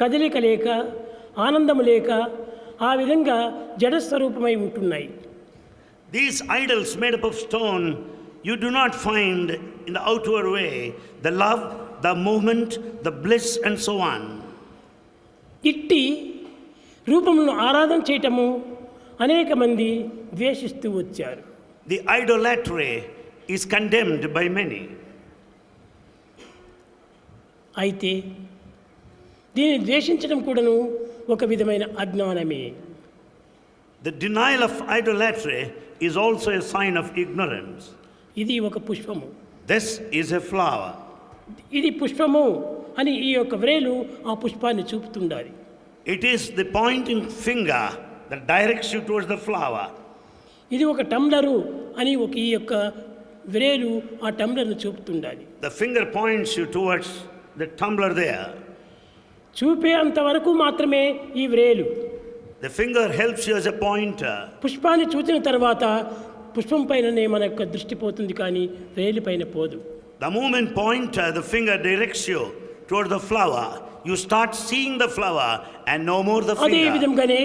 కదలిక లేక ఆనందము లేక ఆ విధంగా జడస్వరూపమై ఉంటున్నాయి. These idols made up of stone, you do not find in the outward way the love, the movement, the bliss and so on. ఇట్టి రూపములను ఆరాధన చేయటము అనేక మంది ద్వేషిస్తూ వచ్చారు. The idolatry is condemned by many. అయితే దీన్ని ద్వేషించడం కూడాను ఒక విధమైన అజ్ఞానమే. The denial of idolatry is also a sign of ignorance. ఇది ఒక పుష్పము. This is a flower. ఇది పుష్పము అని ఈ యొక్క వ్రేలు ఆ పుష్పాన్ని చూపుతుండాలి. It is the pointing finger that directs you towards the flower. ఇది ఒక టంబ్లరు అని ఒక ఈ యొక్క వ్రేలు ఆ టంబ్లర్ను చూపుతుండాలి. The finger points you towards the tumbler there. చూపే అంతవరకు మాత్రమే ఈ వ్రేలు. The finger helps you as a pointer. పుష్పాన్ని చూసిన తర్వాత పుష్పం పైననే మన యొక్క దృష్టి పోతుంది కానీ వ్రేలు పైన పోదు. The moment pointer, the finger directs you towards the flower. You start seeing the flower and no more the finger. అదే విధంగానే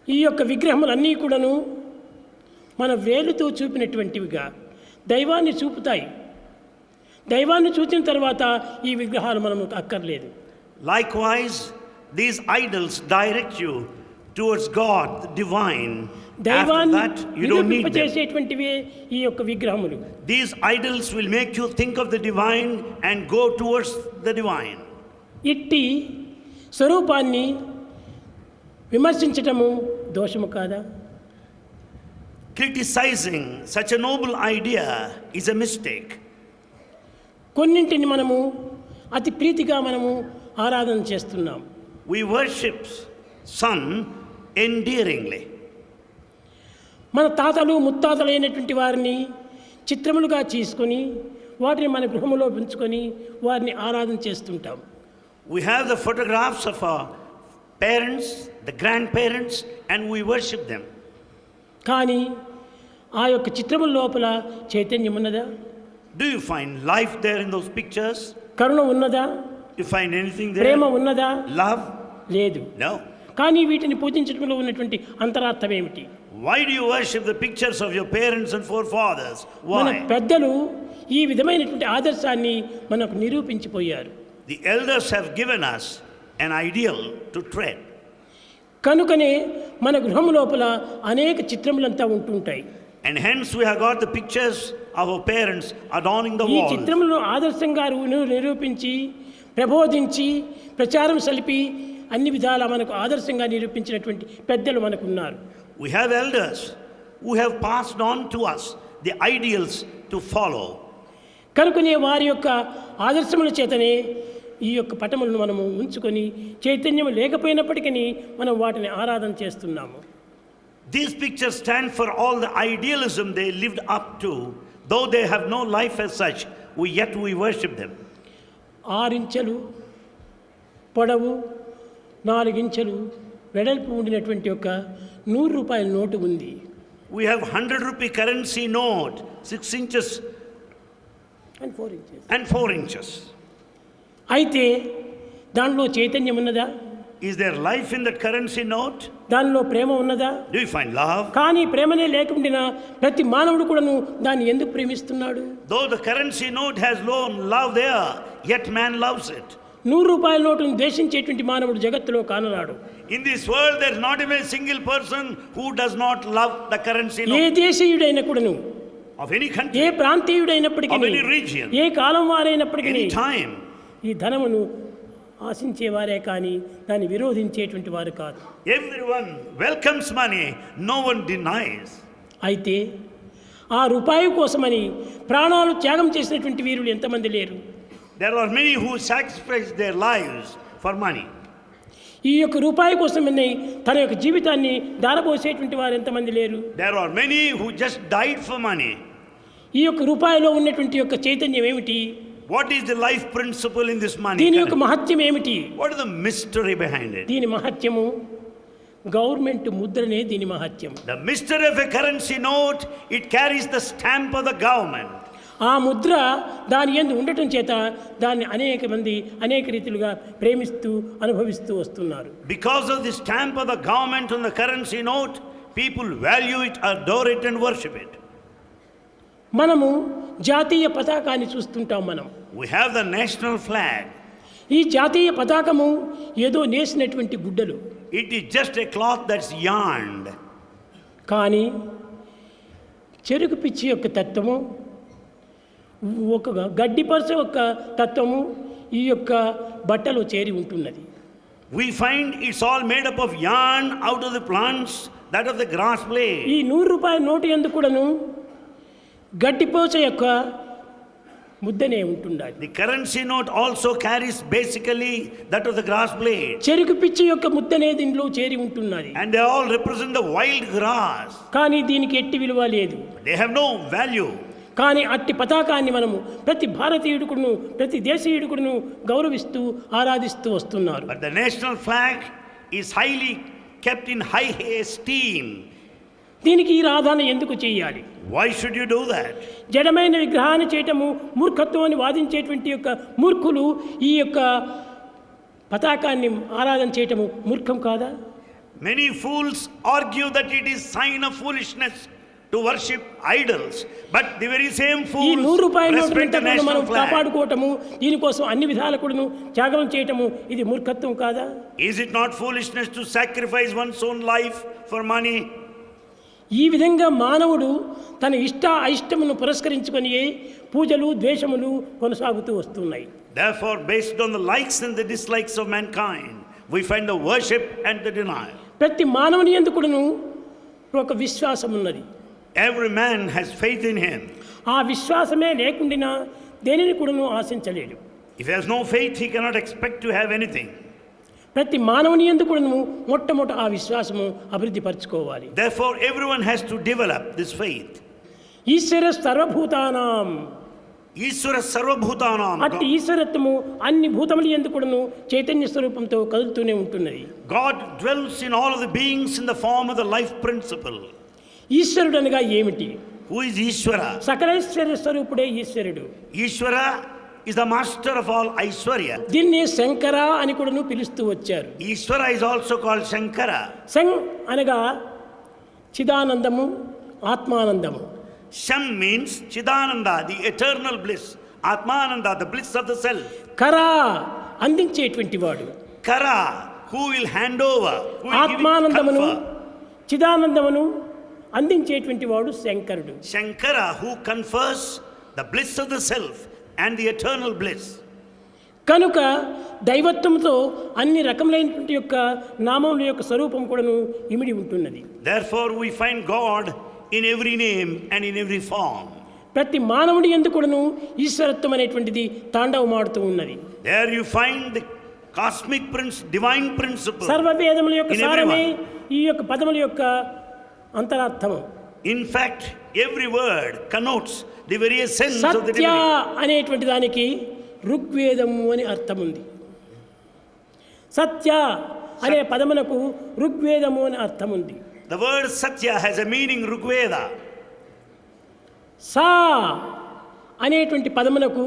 ఈ యొక్క విగ్రహములన్నీ కూడాను మన వేలుతో చూపినటువంటివిగా దైవాన్ని చూపుతాయి. దైవాన్ని చూసిన తర్వాత ఈ విగ్రహాలు మనము అక్కర్లేదు. Likewise, these idols direct you towards God, the divine. After that, you don't need them. చేసేటువంటివే ఈ యొక్క విగ్రహములు. These idols will make you think of the divine and go towards the divine. ఇట్టి స్వరూపాన్ని విమర్శించటము దోషము కాదా? Criticizing such a noble idea is a mistake. కొన్నింటిని మనము అతి ప్రీతిగా మనము ఆరాధన చేస్తున్నాం. We worship some endearingly. మన తాతలు ముత్తాతలైనటువంటి వారిని చిత్రములుగా చేసుకొని వాటిని మన గృహములో ఉంచుకొని వారిని ఆరాధన చేస్తుంటాం. We have the photographs of our parents, the grandparents, and we worship them. కానీ ఆ యొక్క చిత్రముల లోపల చైతన్యం ఉన్నదా? Do you find life there in those pictures? కరుణ ఉన్నదా? You find anything there? ప్రేమ ఉన్నదా? Love? లేదు. No. కానీ వీటిని పూజించడంలో ఉన్నటువంటి అంతరార్థం ఏమిటి? Why do you worship the pictures of your parents and forefathers? మన Why? పెద్దలు ఈ విధమైనటువంటి ఆదర్శాన్ని మనకు నిరూపించిపోయారు. The elders have given us an ideal to tread. కనుకనే మన గృహం లోపల అనేక చిత్రములంతా ఉంటుంటాయి. And hence we have got the pictures of our parents adorning the ఈ walls. చిత్రములను ఆదర్శంగా నిరూపించి ప్రబోధించి ప్రచారం సలిపి అన్ని విధాలా మనకు ఆదర్శంగా నిరూపించినటువంటి పెద్దలు మనకు ఉన్నారు. We have elders who have passed on to us the ideals to follow. కనుకనే వారి యొక్క ఆదర్శముల చేతనే ఈ యొక్క పటములను మనము ఉంచుకొని చైతన్యం లేకపోయినప్పటికీ మనం వాటిని ఆరాధన చేస్తున్నాము. These pictures stand for all the idealism they lived up to. Though they have no life as such, yet we worship them. 6 ఇంచెలు పొడవు 4 ఇంచెలు వెడల్పు ఉండినటువంటి ఒక 100 రూపాయల నోటు ఉంది. We have 100 rupee currency note, 6 inches and 4 inches. అయితే దానిలో చైతన్యం ఉన్నదా? Is there life in that currency note? దానిలో ప్రేమ ఉన్నదా? Do you find love? కానీ ప్రేమనే లేకుండా ప్రతి మానవుడు కూడాను దాన్ని ఎందుకు ప్రేమిస్తున్నాడు? Though the currency note has no love there, yet man loves it. 100 రూపాయల నోటును ద్వేషించేటువంటి మానవుడు జగత్తులో కానరాడు. In this world there is not even a single person who does not love the currency A note. దేశీయుడైనా కూడాను Of any A country, ప్రాంతీయుడైనప్పటికీ of any region, A column వారైనప్పటికీ any time. ఈ ధనమును ఆశించేవారే కానీ దాన్ని విరోధించేటువంటి వారు కాదు. Everyone welcomes money, no one denies. అయితే ఆ రూపాయి కోసమని ప్రాణాలు త్యాగం చేసినటువంటి వీరులు ఎంతమంది లేరు? There are many who sacrifice their lives for money. ఈ యొక్క రూపాయి కోసమని తన యొక్క జీవితాన్ని దారపోసేటువంటి వారు ఎంతమంది లేరు? There are many who just died for money. ఈ యొక్క రూపాయిలో ఉన్నటువంటి యొక్క చైతన్యం ఏమిటి? What is the life principle in this money? దీని యొక్క మహత్యం ఏమిటి? What is the mystery behind it? దీని మహత్యము గవర్నమెంట్ ముద్రనే దీని మహత్యం. The mystery of a currency note, it carries the stamp of the government. ఆ ముద్ర దాని యందు ఉండటం చేత దాన్ని అనేక మంది అనేక రీతిలుగా ప్రేమిస్తూ అనుభవిస్తూ వస్తున్నారు. Because of the stamp of the government on the currency note, people value it, adore it and worship it. మనము జాతీయ పతాకాన్ని చూస్తుంటాం. We have the national flag. ఈ జాతీయ పతాకము ఏదో నేసినటువంటి గుడ్డలు. It is just a cloth that's yarned. కానీ చెరుకు పిచ్చి యొక్క తత్వము, ఒక గడ్డి పరస యొక్క తత్వము ఈ యొక్క బట్టలో చేరి ఉంటున్నది. We find it's all made up of yarn out of the plants, that of the grass blade. ఈ 100 రూపాయల నోటు యందు కూడాను గడ్డిపోచ యొక్క ముద్దనే ఉంటుండాలి. The currency note also carries basically that of the grass blade. చెరుకు పిచ్చి యొక్క ముద్దనే దీనిలో చేరి ఉంటున్నది. And they all represent the wild grass. కానీ దీనికి ఎట్టి విలువ లేదు. They have no value. కానీ అట్టి పతాకాన్ని మనము ప్రతి భారతీయుడుకును ప్రతి దేశీయుడుకును గౌరవిస్తూ ఆరాధిస్తూ వస్తున్నారు. But the national flag is highly kept in high esteem. దీనికి ఈ ఆరాధన ఎందుకు చేయాలి? Why should you do that? జడమైన విగ్రహాన్ని చేయటము మూర్ఖత్వం అని వాదించేటువంటి యొక్క మూర్ఖులు ఈ యొక్క పతాకాన్ని ఆరాధన చేయటము మూర్ఖం కాదా? Many fools argue that it is sign of foolishness to worship idols, but the very same ఈ fools 100 రూపాయల respect the నోటును మనం national flag. కాపాడుకోవటము, దీనికోసం అన్ని విధాలకుడును త్యాగం చేయటము ఇది మూర్ఖత్వం కాదా? Is it not foolishness to sacrifice one's own life for money? ఈ విధంగా మానవుడు తన ఇష్ట అయిష్టమును పురస్కరించుకొని పూజలు ద్వేషములు కొనసాగుతూ వస్తున్నాయి. Therefore, based on the likes and the dislikes of mankind, we find the worship and the denial. ప్రతి మానవుని యందు కూడాను ఒక విశ్వాసం ఉన్నది. Every man has faith in him. ఆ విశ్వాసమే లేకుండా దేనిని కూడాను ఆశించలేడు. If he has no faith, he cannot expect to have anything. ప్రతి మానవుని యందు కూడాను మొట్టమొదట ఆ విశ్వాసము అభివృద్ధి పరచుకోవాలి. Therefore, everyone has to develop this faith. ఈశ్వర సర్వభూతానాం, Ishvara Sarvabhutanam. అట్టి ఈశ్వరత్వము అన్ని భూతముల యందు కూడాను చైతన్య స్వరూపంతో కదులుతూనే ఉంటున్నది. God dwells in all of the beings in the form of the life principle. ఈశ్వరుడు అనగా ఏమిటి? Who is Ishvara? సకలైశ్వర్య స్వరూపుడే ఈశ్వరుడు. Ishvara is the master of all Aishwarya. దీన్ని శంకర అని కూడాను పిలుస్తూ వచ్చారు. Ishvara is also called Shankara. శం అనగా చిదానందము, ఆత్మానందము. Sham means Chidananda, the eternal bliss. Atmananda, the bliss of the self. కరా అందించేటువంటి వాడు. Kara, who will hand over, who will give it, ఆత్మానందమును confer. చిదానందమును అందించేటువంటి వాడు శంకరుడు. Shankara, who confers the bliss of the self and the eternal bliss. కనుక దైవత్వంతో అన్ని రకములైనటువంటి యొక్క నామముల యొక్క స్వరూపం కూడాను ఇమిడి ఉంటున్నది. Therefore, we find God in every name and in every form. ప్రతి మానవుడి యందు కూడాను ఈశ్వరత్వం అనేటువంటిది తాండవమాడుతూ ఉన్నది. There you find the cosmic divine principle. సర్వవేదముల యొక్క in సారమే everyone. ఈ యొక్క పదముల యొక్క అంతరార్థము. In fact, every word connotes the very essence of the Satya divinity. అనేటువంటి దానికి ఋగ్వేదము అని అర్థం ఉంది. సత్య అనే పదమునకు ఋగ్వేదము అని అర్థం ఉంది. The word Satya has a meaning Rigveda. సా అనేటువంటి పదమునకు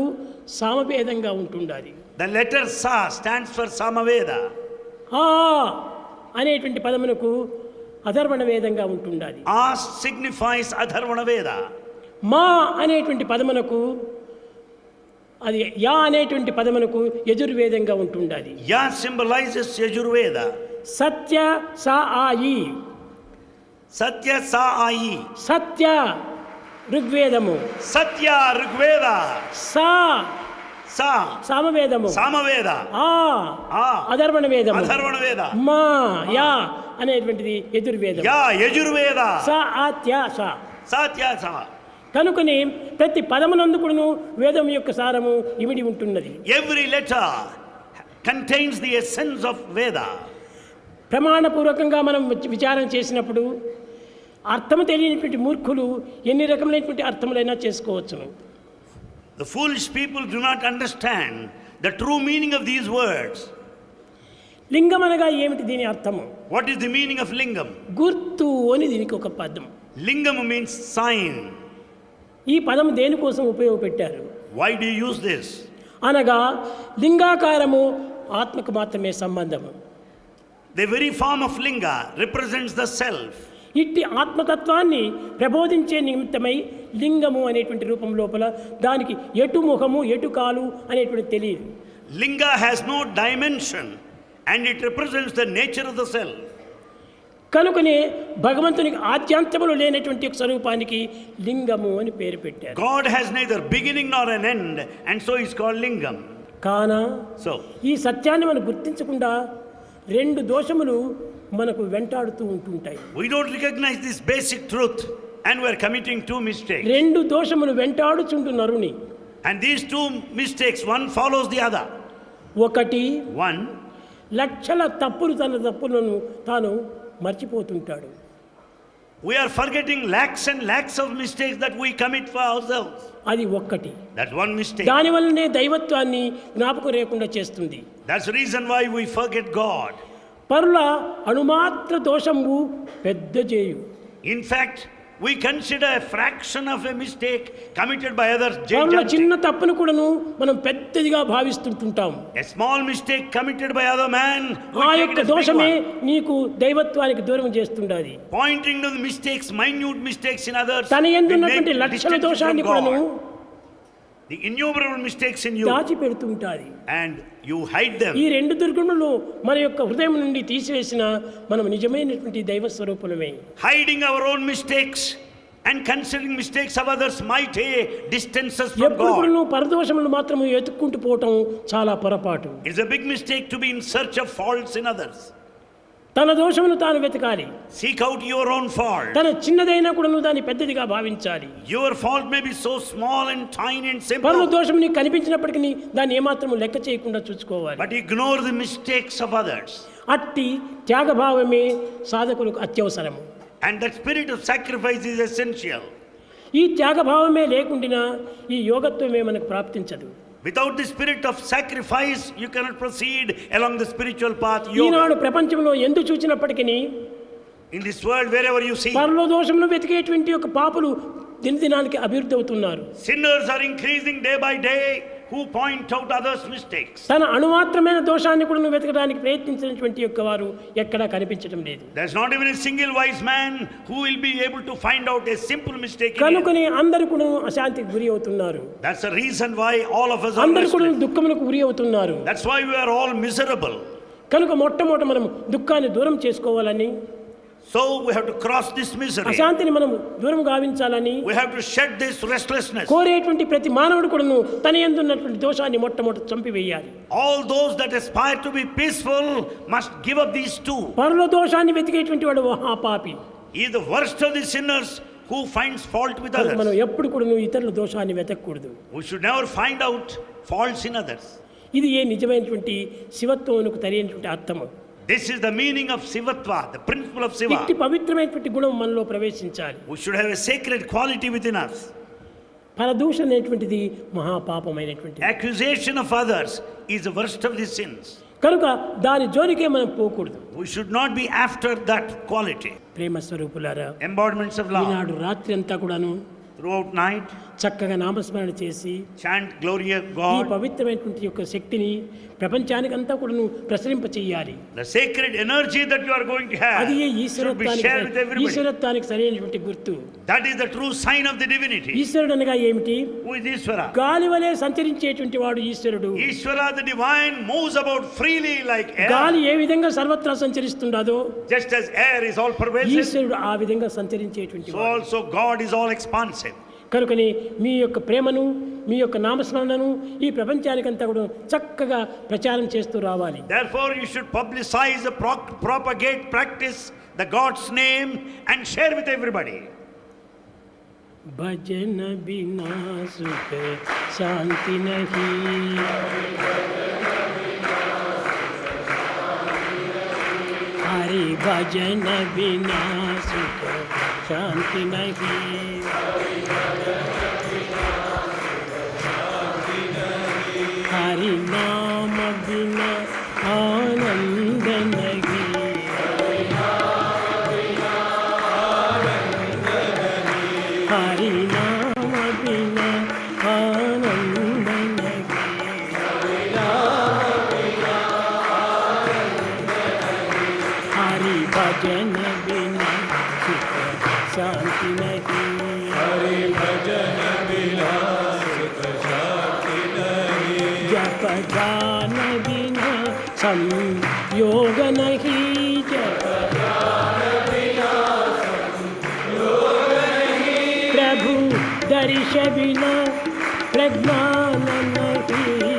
సామవేదంగా ఉంటుండాలి. The letter Sa stands for Samaveda. ఆ అనేటువంటి పదమునకు అధర్వణ వేదంగా ఉంటుండాలి. A signifies Adharvana Veda. మా అనేటువంటి పదమునకు అది యా అనేటువంటి పదమునకు యజుర్వేదంగా ఉంటుండాలి. Ya symbolizes Yajurveda. సత్య సా ఆయి, Satya Sa Ayi. సత్య ఋగ్వేదము, Satya Rigveda. సా Sa సామవేదము, Samaveda. ఆ A అధర్వణ వేదము, Adharvana Veda. మా యా అనేటువంటిది యజుర్వేదం. Ya Yajurveda. సా ఆత్య సా. Satya Sa. కనుకనే ప్రతి పదమునందుకును వేదం యొక్క సారము ఇమిడి ఉంటున్నది. Every letter contains the essence of Veda. ప్రమాణపూర్వకంగా మనం విచారణ చేసినప్పుడు అర్థము తెలియనటువంటి మూర్ఖులు ఎన్ని రకములైనటువంటి అర్థములైనా చేసుకోవచ్చును. The foolish people do not understand the true meaning of these words. లింగం అనగా ఏమిటి? దీని అర్థము What is the meaning of lingam? గుర్తు అని దీనికి ఒక పదం. Lingam means sign. ఈ పదం దేనికోసం ఉపయోగపెట్టారు Why do you use this? అనగా లింగాకారము ఆత్మకు మాత్రమే సంబంధము. The very form of linga represents the self. ఇట్టి ఆత్మతత్వాన్ని ప్రబోధించే నిమిత్తమై లింగము అనేటువంటి రూపం లోపల దానికి ఎటు ముఖము ఎటు కాలు అనేటువంటి తెలియదు. Linga has no dimension and it represents the nature of the self. కనుకనే భగవంతునికి ఆద్యాంతములు లేనటువంటి ఒక స్వరూపానికి లింగము అని పేరు పెట్టారు. God has neither beginning nor an end and so it's called lingam. కానా So, ఈ సత్యాన్ని మనం గుర్తించకుండా రెండు దోషములు మనకు వెంటాడుతూ ఉంటుంటాయి. we don't recognize this basic truth and we are committing two mistakes. రెండు దోషములు వెంటాడుచుంటు నరుని. And these two mistakes, one follows the other. ఒకటి One, లక్షల తప్పులు తన తప్పులను తాను మర్చిపోతుంటాడు. we are forgetting lakhs and lakhs of mistakes that we commit for ourselves. అది ఒక్కటి. That's one mistake. దానివల్లనే దైవత్వాన్ని జ్ఞాపకం లేకుండా చేస్తుంది. That's the reason why we forget God. పరుల అణుమాత్ర దోషము పెద్ద చేయు. In fact, we consider a fraction of a mistake committed by others పరుల gigantic. చిన్న తప్పును కూడాను మనం పెద్దదిగా భావిస్తుంటాం. A small mistake committed by other man, we ఆ take యొక్క it as big దోషమే one. నీకు దైవత్వానికి దూరం చేస్తుండాలి. Pointing to the mistakes, minute mistakes in others, తన will యందు make ఉన్నటువంటి you లక్షల distant దోషాన్ని from కూడాను God. The innumerable mistakes in you, దాచిపెడుతుంటాది. and you hide them. ఈ రెండు దుర్గుణములు మన యొక్క హృదయం నుండి తీసివేసిన మనం నిజమైనటువంటి దైవ స్వరూపులమే. Hiding our own mistakes and considering mistakes of others might distance us from ఎప్పుడు God. కూడా పరదోషములు మాత్రము ఎత్తుక్కుంటూ పోవటం చాలా పొరపాటు. It's a big mistake to be in search of faults in others. తన దోషమును తాను వెతకాలి. Seek out your own fault. తన చిన్నదైనా కూడా నువ్వు దాన్ని పెద్దదిగా భావించాలి. Your fault may be so small and tiny and పరుల simple, దోషం నీకు కనిపించినప్పటికీ దాన్ని ఏమాత్రం లెక్క చేయకుండా చూసుకోవాలి. but ignore the mistakes of others. అట్టి త్యాగభావమే సాధకులకు అత్యవసరము. And that spirit of sacrifice is essential. ఈ త్యాగభావమే లేకుండా ఈ యోగత్వమే మనకు ప్రాప్తించదు. Without the spirit of sacrifice, you cannot proceed along the spiritual path. Eenadu Yoga. ప్రపంచంలో ఎందు చూచినప్పటికీ In this world, wherever you see, పరుల దోషంలో వెతికేటువంటి ఒక పాపులు దినదినానికి అభివృద్ధి అవుతున్నారు. sinners are increasing day by day who point out others' mistakes. తన అణుమాత్రమైన దోషాన్ని కూడా నువ్వు వెతకడానికి ప్రయత్నించినటువంటి యొక్క వారు ఎక్కడా కనిపించడం లేదు. There's not even a single wise man who will be able to find out a simple mistake in him. కనుకని అందరు కూడా అశాంతికి గురి అవుతున్నారు. That's the reason why all of us are అందరు కూడా restless. దుఃఖములకు గురి అవుతున్నారు. That's why we are all miserable. కనుక మొట్టమొదట మనం దుఃఖాన్ని దూరం చేసుకోవాలని, So we have to cross this misery. అశాంతిని మనం దూరం గావించాలని We have to shed this restlessness. కోరేటువంటి ప్రతి మానవుడు కూడాను తన యందు ఉన్నటువంటి దోషాన్ని మొట్టమొదట చంపివేయాలి. All those that aspire to be peaceful must give up these two. పరుల దోషాన్ని వెతికేటువంటి వాడు మహాపాపి. He is the worst of the sinners who finds fault with కనుక మనం others. ఎప్పుడు కూడా ఇతరుల దోషాన్ని వెతకూడదు. We should never find out faults in others. ఇది ఏ నిజమైనటువంటి శివత్వమునకు తెలియనటువంటి అర్థము. This is the meaning of Sivatva, the principle of Siva. ఇట్టి పవిత్రమైనటువంటి గుణం మనలో ప్రవేశించాలి. We should have a sacred quality within us. పరదూషణ అనేటువంటిది మహాపాపమైనటువంటిది. Accusation of others is the worst of the sins. కనుక దాని జోలికే మనం పోకూడదు. We should not be after that quality. ప్రేమ స్వరూపులారా, Embodiments of love. ఈనాడు రాత్రి అంతా కూడాను Throughout night, చక్కగా నామస్మరణ చేసి chant glory of ఈ God. పవిత్రమైనటువంటి యొక్క శక్తిని ప్రపంచానికి అంతా కూడాను ప్రసరింప చేయాలి. The sacred energy that you are going to have అది should be shared with everybody. ఈశ్వరత్వానికి సరైనటువంటి గుర్తు. That is the true sign of the divinity. ఈశ్వరుడు అనగా ఏమిటి? Who is Ishvara? గాలి వలె సంచరించేటువంటి వాడు ఈశ్వరుడు. Ishvara, the divine, moves about freely like air. గాలి ఏ విధంగా సర్వత్రా సంచరిస్తుండదో Just as air is all pervasive, ఈశ్వరుడు ఆ విధంగా సంచరించేటువంటి so వాడు. also God is all expansive. కనుకని మీ యొక్క ప్రేమను, మీ యొక్క నామస్మరణను ఈ ప్రపంచానికంతా కూడా చక్కగా ప్రచారం చేస్తూ రావాలి. Therefore, you should publicize, propagate, practice the God's name and share with everybody. భజన బినా సుఖ శాంతి నహి, హరి భజన బినా సుఖ శాంతి నహి, హరి నామ బినా ఆనంద నహి, హరి నామ भजन बिना सुख शांति नहीं, हरि भजन बिना सुख शांति नहीं, जप ध्यान बिना संयोग नहीं, जप प्रभु दर्श बिना प्रज्ञान नहीं,